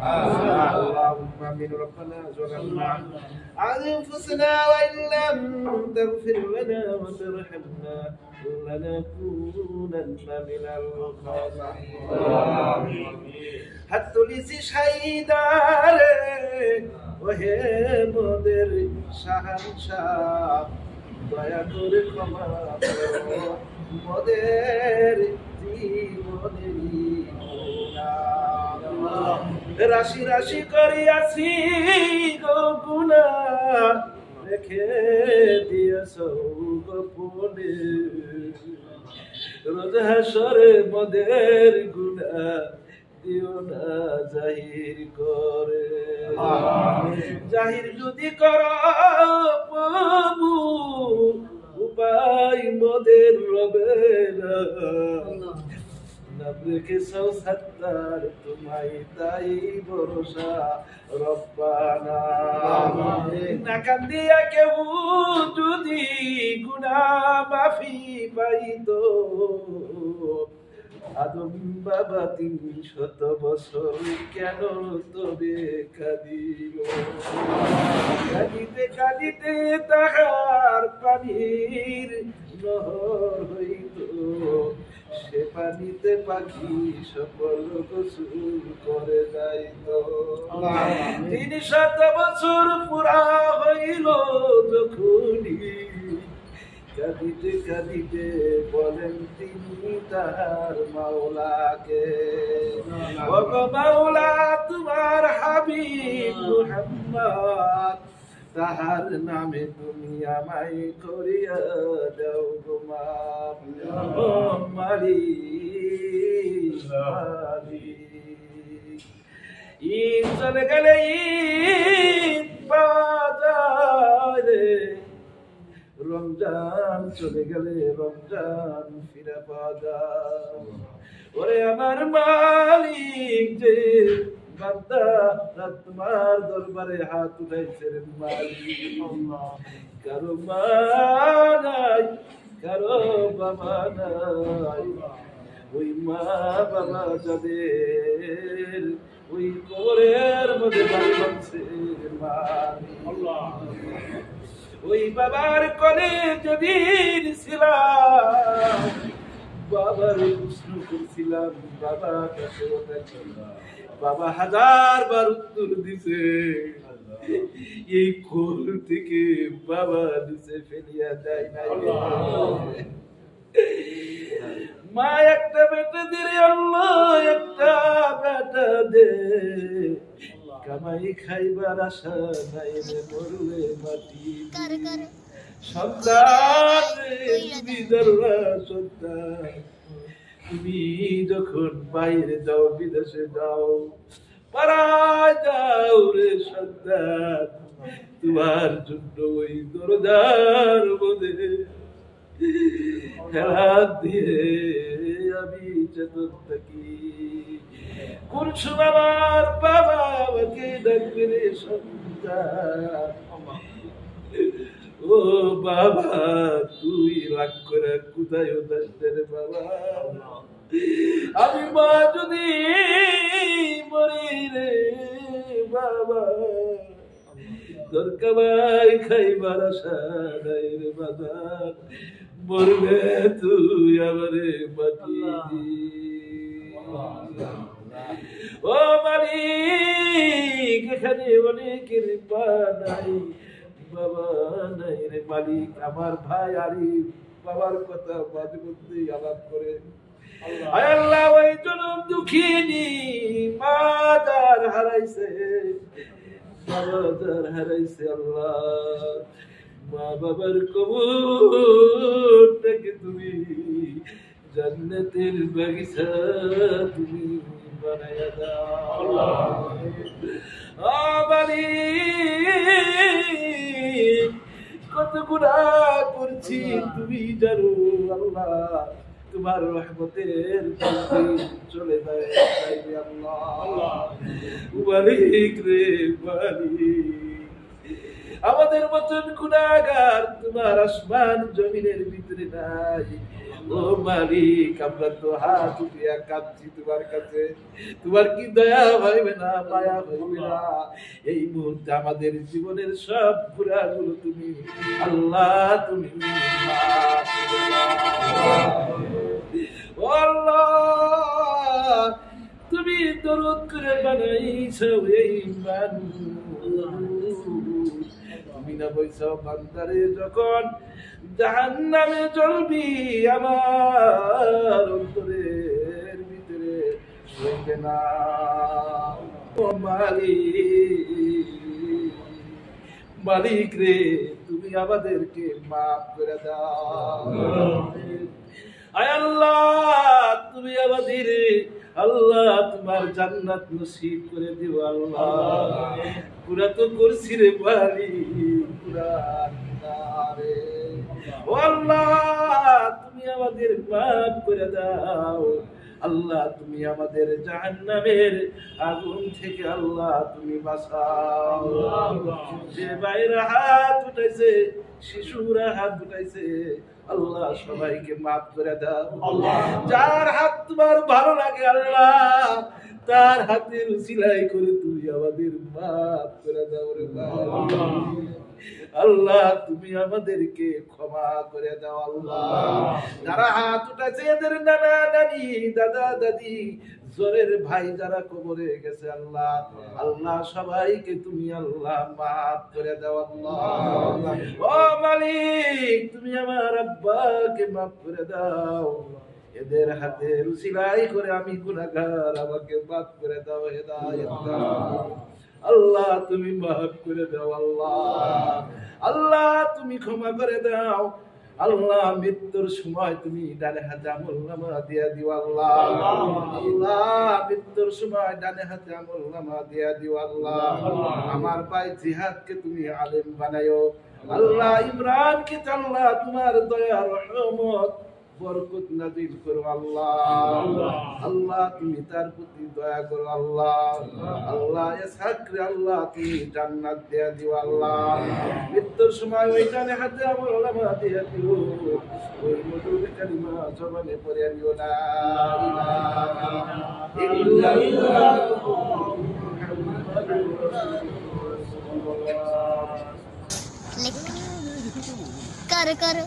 اللهم آمين. ربنا ظلمنا أنفسنا وإن لم تغفر لنا وترحمنا لنكونن من الخاسرين. হাত তুলিছি শাহিদারে ওহে মোদের শাহানশাহ, দয়া করে ক্ষমা করো মোদের জীবনেরই গুনাহ। রাশি রাশি করিয়াছি গো গুনাহ, রেখে দিয়েছ গোপনে, রোজ হাসরে মোদের গুনাহ দিও না জাহির করে। জাহির যদি করো প্রভু, উপায় মোদের রবে না। নাম রেখেছো সত্তার তোমায়, তাই ভরসা রব্বানা। না কান্দিয়া কেউ যদি গুনাহ মাফি পাইতো, আদম বাবা ৩০০ বছর কেন তবে কাঁদিল? কাঁদিতে কাঁদিতে তাহার পানির নহর হইত, সে পানিতে পাখি সকল গোসল করে যাইত। ৩০০ বছর পুরা হইল যখনই, কাঁদিতে কাঁদিতে বলেন তিনি তাহার মাওলাকে, ও গো মাওলা তোমার হাবিব মুহাম্মদ, তাহার নামে তুমি আমায় করিয়া দাও গো মাফ। ও মালিক মালিক, ঈদ চলে গেলে ঈদ বাজারে, রমজান চলে গেলে রমজান ফিরে পাওয়া যায়। ওরে আমার মালিক যে বান্দা তোমার দরবারে হাত উঠাইছে রে মালিক, কারো মা নাই কারো বাবা নাই, ওই মা বাবা যাদের ওই কবরের মধ্যে বাড়ি বাঁধছে মালিক, ওই বাবার কোলে যদি ছিলাম, বাবার প্রশ্ন করছিলাম, বাবা কাছে বাবা 1000 বার উত্তর দিছে, এই কোল থেকে বাবা নিচে ফেলিয়া দেয় নাই। মা একটা বেটা দিলে আল্লাহ একটা বেটা দে, কামাই খাইবার আশা নাই রে মরুয়ে মাটি। সন্তান তুমি দররা সন্তান, তুমি যখন বাইরে যাও বিদেশে যাও পাড়ায় যাও রে সন্তান, তোমার জন্য ওই দরজার মধ্যে খেলা দিয়ে আমি চেতন থাকি। কোন সময় আমার বাবা আমাকে ডাকবে রে সন্তান, ও বাবা তুই রাগ করে কোথায় যাচ্ছে রে বাবা, আমি মা যদি মরি রে বাবা, তোর কামাই খাইবার আশা নাই রে বাবা, মরবে তুই আমারে মাটি। ও মালিক এখানে অনেকের পা নাই বাবা নাই রে মালিক, আমার ভাই আরিফ বাবার কথা মাঝে মধ্যেই আলাপ করে। আল্লাহ ওই জনম দুঃখিনী মা যার হারাইছে, বাবা যার হারাইছে, আল্লাহ মা বাবার কবরটাকে তুমি জান্নাতের বাগিচা তুমি বানায়া দাও। কত গুনাহ করছি তুমি জানো আল্লাহ, তোমার রহমতের চলে যায় আল্লাহ। মালিক রে মালিক, আমাদের মতন গুনাহগার তোমার আসমান জমিনের ভিতরে নাই, ও মালিক, আমরা তো হাত উঠিয়া কাঁদছি তোমার কাছে, তোমার কি দয়া হইবে না, মায়া হইবে না? এই মুহূর্তে আমাদের জীবনের সব গুনাহগুলো তুমি আল্লাহ তুমি মাফ করে দাও। ও আল্লাহ, তুমি দরদ করে বানাইছো এই মানুষ, তুমি না বলছো বান্দারে যখন জাহান্নামে জ্বলবি আমার অন্তরের ভিতরে সইবে না। ও মালিক, মালিক রে, তুমি আমাদেরকে মাফ করে দাও। আয় আল্লাহ, তুমি আমাদের আল্লাহ তোমার জান্নাত নসিব করে দিও আল্লাহ। পুরা তো করছি রে মালিক, পুরা রে। ও আল্লাহ, তুমি আমাদের মাফ করে দাও আল্লাহ, তুমি আমাদের জাহান্নামের আগুন থেকে আল্লাহ তুমি বাঁচাও। যে ভাইরা হাত উঠাইছে, শিশুরা হাত উঠাইছে, আল্লাহ সবাইকে মাফ করে দাও। যার হাত তোমার ভালো লাগে আল্লাহ, তার হাতের উসিলাই করে তুমি আমাদের মাফ করে দাও রে আল্লাহ। তুমি আমাদেরকে ক্ষমা করে দাও আল্লাহ। যারা হাত উঠাইছে এদের নানা নানি, দাদা দাদি, জোরের ভাই যারা কবরে গেছে আল্লাহ, আল্লাহ সবাইকে তুমি আল্লাহ মাফ করে দাও আল্লাহ। ও মালিক, তুমি আমার আব্বাকে মাফ করে দাও। এদের হাতে রুসিলাই করে আমি গুনাহগার, আমাকে মাফ করে দাও, হেদায়েত দাও আল্লাহ। তুমি মাফ করে দাও আল্লাহ। আল্লাহ তুমি ক্ষমা করে দাও আল্লাহ। মৃত্যুর সময় তুমি ডানে হাতে আমলনামা দিয়া দিও আল্লাহ। আল্লাহ মৃত্যুর সময় ডানে হাতে আমলনামা দিয়া দিও আল্লাহ। আমার ভাই জিহাদকে তুমি আলেম বানায়ো আল্লাহ। ইমরানকে আল্লাহ তোমার দয়া রহমত বরকত নাযিল করো আল্লাহ। আল্লাহ তুমি তার প্রতি দয়া করো আল্লাহ। আল্লাহ ইসহাকরে আল্লাহ তুমি জান্নাত দিয়া দিও আল্লাহ। মৃত্যুর সময় ওই ডানে হাতে আমলনামা দিয়া দিও, ওই মধুর কালিমা জবানে পড়ে দিও, লা ইলাহা ইল্লাল্লাহ মুহাম্মাদুর রাসূলুল্লাহ। कर कर